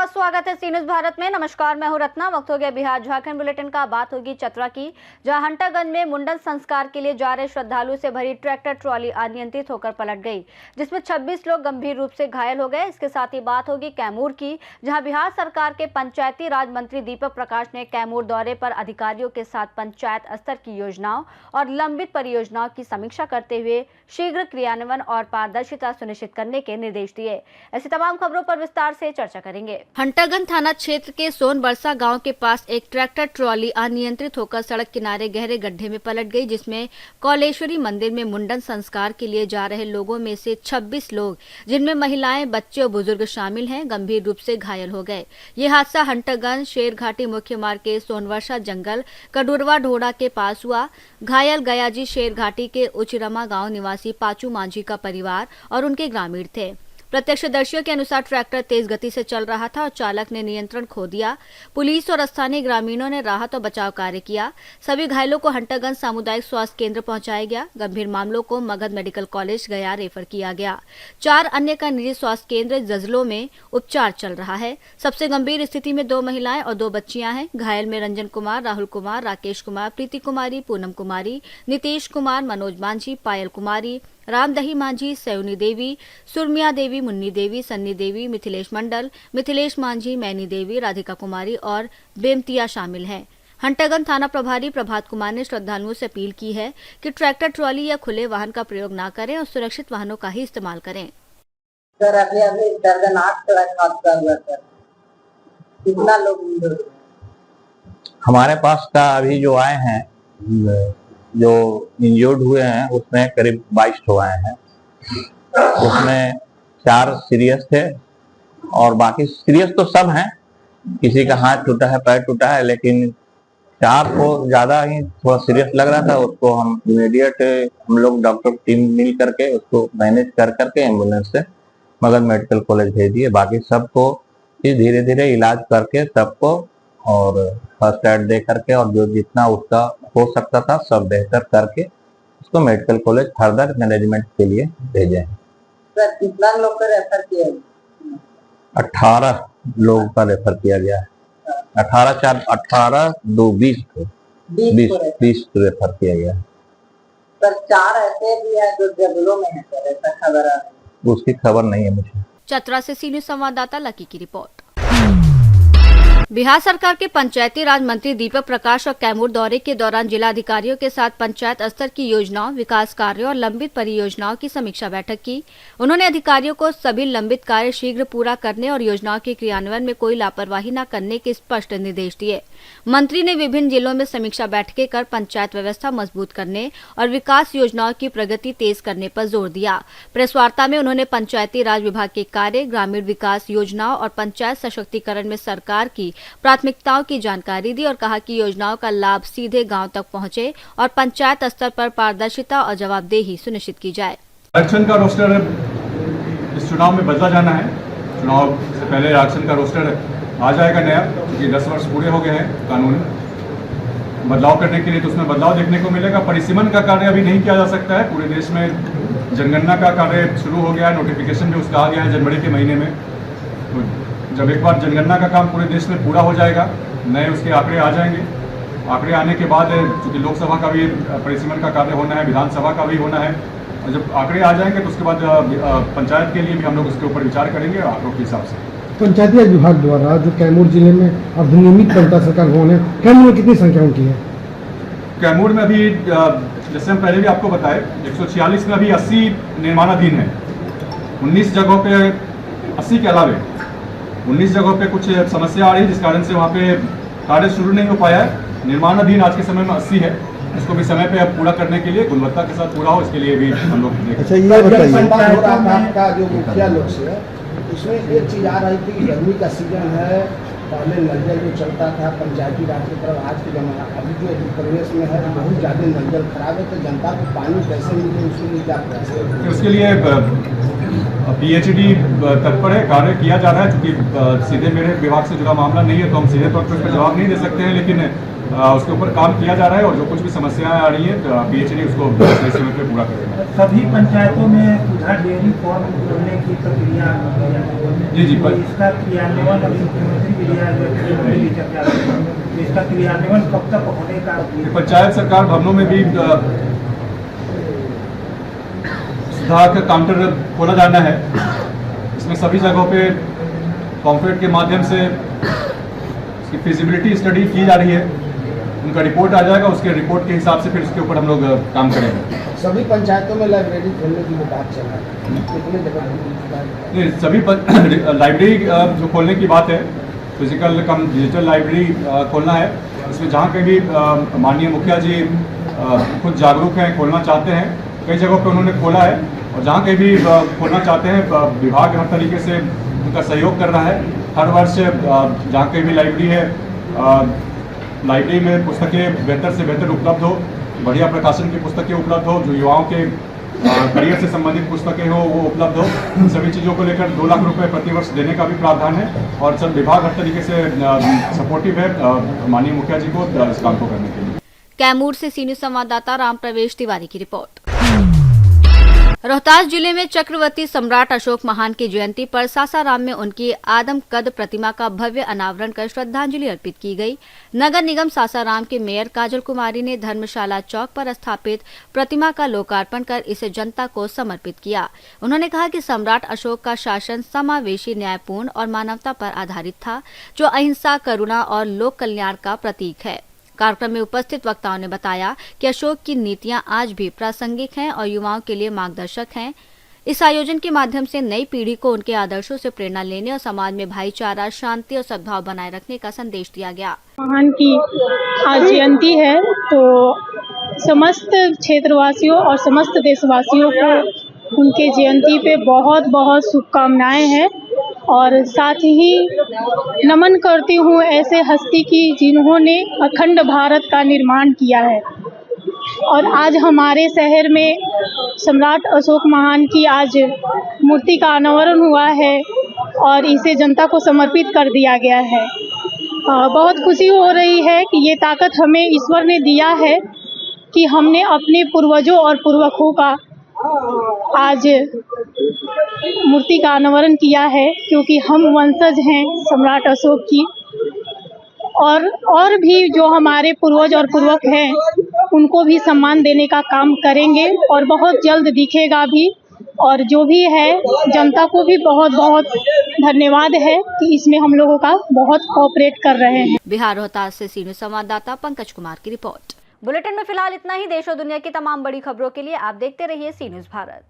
स्वागत है सी न्यूज भारत में। नमस्कार, मैं हूं रत्ना। वक्त हो गया बिहार झारखंड बुलेटिन का। बात होगी चतरा की, जहां हंटरगंज में मुंडन संस्कार के लिए जा रहे श्रद्धालुओं से भरी ट्रैक्टर ट्रॉली अनियंत्रित होकर पलट गई, जिसमें 26 लोग गंभीर रूप से घायल हो गए। इसके साथ ही बात होगी कैमूर की, जहां बिहार सरकार के पंचायती राज मंत्री दीपक प्रकाश ने कैमूर दौरे पर अधिकारियों के साथ पंचायत स्तर की योजनाओं और लंबित परियोजनाओं की समीक्षा करते हुए शीघ्र क्रियान्वयन और पारदर्शिता सुनिश्चित करने के निर्देश दिए। ऐसी तमाम खबरों पर विस्तार से चर्चा करेंगे। हंटरगंज थाना क्षेत्र के सोनबरसा गांव के पास एक ट्रैक्टर ट्रॉली अनियंत्रित होकर सड़क किनारे गहरे गड्ढे में पलट गई, जिसमें कौलेश्वरी मंदिर में मुंडन संस्कार के लिए जा रहे लोगों में से 26 लोग, जिनमें महिलाएं, बच्चे और बुजुर्ग शामिल हैं, गंभीर रूप से घायल हो गए। ये हादसा हंटरगंज शेरघाटी मुख्य मार्ग के सोनबरसा जंगल कडुरवा ढोड़ा के पास हुआ। घायल गयाजी शेरघाटी के उचरमा गाँव निवासी पाचू मांझी का परिवार और उनके ग्रामीण थे। प्रत्यक्षदर्शियों के अनुसार ट्रैक्टर तेज गति से चल रहा था और चालक ने नियंत्रण खो दिया। पुलिस और स्थानीय ग्रामीणों ने राहत और बचाव कार्य किया। सभी घायलों को हंटरगंज सामुदायिक स्वास्थ्य केंद्र पहुंचाया गया। गंभीर मामलों को मगध मेडिकल कॉलेज गया रेफर किया गया। 4 अन्य का निजी स्वास्थ्य केंद्र जजलों में उपचार चल रहा है। सबसे गंभीर स्थिति में 2 महिलाएं और 2 बच्चियां हैं। घायल में रंजन कुमार, राहुल कुमार, राकेश कुमार, प्रीति कुमारी, पूनम कुमारी, नीतीश कुमार, मनोज मांझी, पायल कुमारी, रामदही मांझी, सयोनी देवी, सुरमिया देवी, मुन्नी देवी, सन्नी देवी, मिथिलेश मंडल, मिथिलेश मांझी, मैनी देवी, राधिका कुमारी और बेमतिया शामिल हैं। हंटरगंज थाना प्रभारी प्रभात कुमार ने श्रद्धालुओं से अपील की है कि ट्रैक्टर ट्रॉली या खुले वाहन का प्रयोग न करें और सुरक्षित वाहनों का ही इस्तेमाल करें। सर अभी दर्दनाक सड़क हादसा हुआ सर, कितना लोग हमारे पास का अभी जो आए हैं, जो इंजर्ड हुए हैं, उसमें करीब 22 लोग आए हैं। उसमें 4 सीरियस थे और बाकी सीरियस तो सब हैं। किसी का हाथ टूटा है, पैर टूटा है, लेकिन 4 को ज्यादा ही थोड़ा सीरियस लग रहा था। उसको हम इमीडिएट हम लोग डॉक्टर टीम मिल करके उसको मैनेज कर करके एम्बुलेंस से मगध मेडिकल कॉलेज भेज दिए। बाकी सबको धीरे धीरे इलाज करके सबको और फर्स्ट एड दे करके और जो जितना उसका हो सकता था सब बेहतर करके उसको मेडिकल कॉलेज फर्दर मैनेजमेंट के लिए भेजे। सर कितना लोग को रेफर किया? 18 लोगों का रेफर किया गया है। 18 2 20 रेफर किया गया है। सर 4 ऐसे भी है जो जंगलों में है सर, ऐसा खबर है? उसकी खबर नहीं है मुझे। चतरा से सी न्यूज संवाददाता लकी की रिपोर्ट। बिहार सरकार के पंचायती राज मंत्री दीपक प्रकाश और कैमूर दौरे के दौरान जिलाधिकारियों के साथ पंचायत स्तर की योजनाओं, विकास कार्यों और लंबित परियोजनाओं की समीक्षा बैठक की। उन्होंने अधिकारियों को सभी लंबित कार्य शीघ्र पूरा करने और योजनाओं के क्रियान्वयन में कोई लापरवाही न करने के स्पष्ट निर्देश दिए। मंत्री ने विभिन्न जिलों में समीक्षा बैठकें कर पंचायत व्यवस्था मजबूत करने और विकास योजनाओं की प्रगति तेज करने पर जोर दिया। प्रेस वार्ता में उन्होंने पंचायती राज विभाग के कार्य, ग्रामीण विकास योजनाओं और पंचायत सशक्तिकरण में सरकार की प्राथमिकताओं की जानकारी दी और कहा कि योजनाओं का लाभ सीधे गांव तक पहुंचे और पंचायत स्तर पर पारदर्शिता और जवाबदेही सुनिश्चित की जाए। आरक्षण का रोस्टर इस चुनाव में बदला जाना है। चुनाव से पहले आरक्षण का रोस्टर आ जाएगा नया, क्योंकि 10 वर्ष पूरे हो गए हैं कानून बदलाव करने के लिए, तो उसमें बदलाव देखने को मिलेगा। परिसीमन का कार्य अभी नहीं किया जा सकता है। पूरे देश में जनगणना का कार्य शुरू हो गया है, नोटिफिकेशन भी उसका आ गया है जनवरी के महीने में। तो जब एक बार जनगणना का काम पूरे देश में पूरा हो जाएगा, नए उसके आंकड़े आ जाएंगे। आंकड़े आने के बाद चूँकि लोकसभा का भी परिसीमन का कार्य होना है, विधानसभा का भी होना है, और जब आंकड़े आ जाएंगे तो उसके बाद पंचायत के लिए भी हम लोग उसके ऊपर विचार करेंगे आंकड़ों के हिसाब से। पंचायती राज विभाग द्वारा जो कैमूर जिले में अधिनियमित पंचायत सरकार भवन है, कैमूर में कितनी संख्या उनकी है? कैमूर में अभी जैसे हम पहले भी आपको बताए, 146 में अभी 80 निर्माणाधीन है। 19 जगहों पे 80 के अलावे 19 जगहों पे कुछ समस्या आ रही है, जिस कारण से वहाँ पे कार्य शुरू नहीं हो पाया है। निर्माणाधीन आज के समय में 80 है। इसको भी समय पे पूरा करने के लिए, गुणवत्ता के साथ पूरा हो, इसके लिए भी हम लोग अच्छा ये बताइए, आपका जो मुखिया लोग से उसमें एक चीज़ आ रही थी कि गर्मी का सीजन है, पहले नल जल जो चलता था पंचायती राज की तरफ, आज के जमाना अभी जो परिवेश में है बहुत ज़्यादा नल जल खराब है, तो जनता को पानी कैसे मिले उसके लिए क्या प्रयास है? उसके लिए पीएचडी तत्पर है, कार्य किया जा रहा है। चूंकि सीधे मेरे विभाग से जुड़ा मामला नहीं है तो हम सीधे तौर पर इस पर जवाब नहीं दे सकते हैं, लेकिन उसके ऊपर काम किया जा रहा है और जो कुछ भी समस्याएं आ रही हैं पीएचडी उसको सही समय पर पूरा करेगा। सभी पंचायतों में सुधा डेयरी फार्म खोलने की प्रक्रिया जी तो इसका क्रियान्वयन अभी मुख्यमंत्री भी चर्चा तो इसका क्रियान्वयन कब तक होने का? पंचायत सरकार भवनों में भी सुधा का काउंटर खोला जाना है। इसमें सभी जगहों पे कॉम्प्लेट के माध्यम से इसकी फिजिबिलिटी स्टडी की जा रही है। उनका रिपोर्ट आ जाएगा, उसके रिपोर्ट के हिसाब से फिर उसके ऊपर हम लोग काम करेंगे। सभी पंचायतों में लाइब्रेरी खोलने की बात चल रहा है, कितने जगह? नहीं, सभी लाइब्रेरी जो खोलने की बात है, फिजिकल कम डिजिटल लाइब्रेरी खोलना है। इसमें जहाँ कहीं भी माननीय मुखिया जी खुद जागरूक हैं, खोलना चाहते हैं, कई जगहों पे उन्होंने खोला है और जहाँ कहीं भी खोलना चाहते हैं विभाग हर तरीके से उनका सहयोग कर रहा है। हर वर्ष जहाँ कहीं भी लाइब्रेरी है, लाइब्रेरी में पुस्तकें बेहतर से बेहतर उपलब्ध हो, बढ़िया प्रकाशन की पुस्तकें उपलब्ध हो, जो युवाओं के करियर से संबंधित पुस्तकें हो वो उपलब्ध हो। इन सभी चीज़ों को लेकर 2 लाख रुपए प्रतिवर्ष देने का भी प्रावधान है और सब विभाग हर तरीके से सपोर्टिव है माननीय मुखिया जी को इस काम को करने के लिए। कैमूर से सीनियर संवाददाता राम प्रवेश तिवारी की रिपोर्ट। रोहतास जिले में चक्रवर्ती सम्राट अशोक महान की जयंती पर सासाराम में उनकी आदमकद प्रतिमा का भव्य अनावरण कर श्रद्धांजलि अर्पित की गई। नगर निगम सासाराम के मेयर काजल कुमारी ने धर्मशाला चौक पर स्थापित प्रतिमा का लोकार्पण कर इसे जनता को समर्पित किया। उन्होंने कहा कि सम्राट अशोक का शासन समावेशी, न्यायपूर्ण और मानवता पर आधारित था, जो अहिंसा, करुणा और लोक कल्याण का प्रतीक है। कार्यक्रम में उपस्थित वक्ताओं ने बताया कि अशोक की नीतियां आज भी प्रासंगिक हैं और युवाओं के लिए मार्गदर्शक हैं। इस आयोजन के माध्यम से नई पीढ़ी को उनके आदर्शों से प्रेरणा लेने और समाज में भाईचारा, शांति और सद्भाव बनाए रखने का संदेश दिया गया। महान की आज जयंती है तो समस्त क्षेत्रवासियों और समस्त देशवासियों को उनके जयंती पे बहुत बहुत शुभकामनाएं हैं और साथ ही नमन करती हूँ ऐसे हस्ती की जिन्होंने अखंड भारत का निर्माण किया है। और आज हमारे शहर में सम्राट अशोक महान की आज मूर्ति का अनावरण हुआ है और इसे जनता को समर्पित कर दिया गया है। बहुत खुशी हो रही है कि ये ताकत हमें ईश्वर ने दिया है कि हमने अपने पूर्वजों और पूर्वजों का आज मूर्ति का अनावरण किया है, क्योंकि हम वंशज हैं सम्राट अशोक की। और भी जो हमारे पूर्वज और पूर्वक हैं उनको भी सम्मान देने का काम करेंगे और बहुत जल्द दिखेगा भी। और जो भी है जनता को भी बहुत बहुत धन्यवाद है कि इसमें हम लोगों का बहुत कोऑपरेट कर रहे हैं। बिहार रोहतास से सीनियर संवाददाता पंकज कुमार की रिपोर्ट। बुलेटिन में फिलहाल इतना ही। देश और दुनिया की तमाम बड़ी खबरों के लिए आप देखते रहिए सी न्यूज़ भारत।